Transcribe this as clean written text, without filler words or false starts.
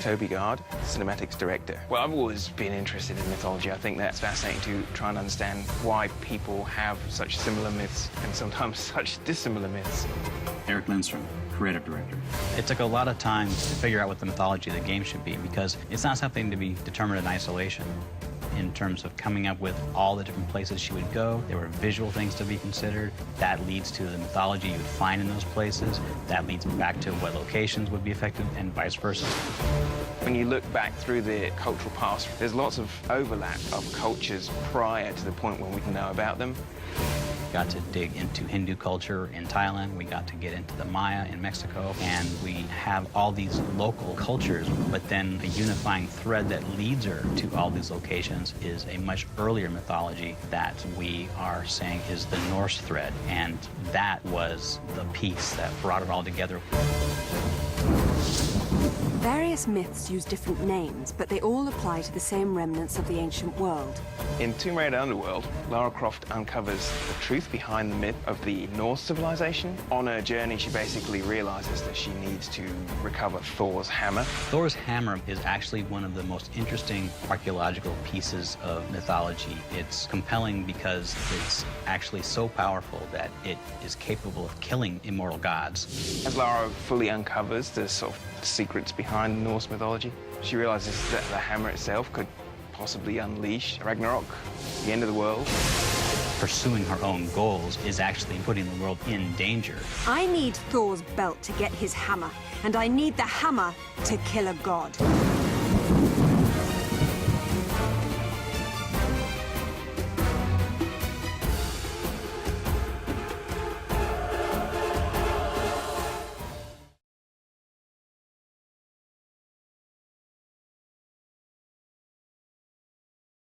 Toby Gard, cinematics director. Well, I've always been interested in mythology. I think that's fascinating to try and understand why people have such similar myths and sometimes such dissimilar myths. Eric Lindstrom, creative director. It took a lot of time to figure out what the mythology of the game should be, because it's not something to be determined in isolation. In terms of coming up with all the different places she would go, there were visual things to be considered. That leads to the mythology you would find in those places. That leads back to what locations would be effective, and vice versa. When you look back through the cultural past, there's lots of overlap of cultures prior to the point when we can know about them. We got to dig into Hindu culture in Thailand. We got to get into the Maya in Mexico. And we have all these local cultures, but then a unifying thread that leads her to all these locations is a much earlier mythology that we are saying is the Norse thread. And that was the piece that brought it all together. Various myths use different names, but they all apply to the same remnants of the ancient world. In Tomb Raider Underworld, Lara Croft uncovers the truth behind the myth of the Norse civilization. On her journey, she basically realizes that she needs to recover Thor's hammer. Thor's hammer is actually one of the most interesting archaeological pieces of mythology. It's compelling because it's actually so powerful that it is capable of killing immortal gods. As Lara fully uncovers the sort of secrets behind Norse mythology, she realizes that the hammer itself could possibly unleash Ragnarok, the end of the world. Pursuing her own goals is actually putting the world in danger. I need Thor's belt to get his hammer, and I need the hammer to kill a god.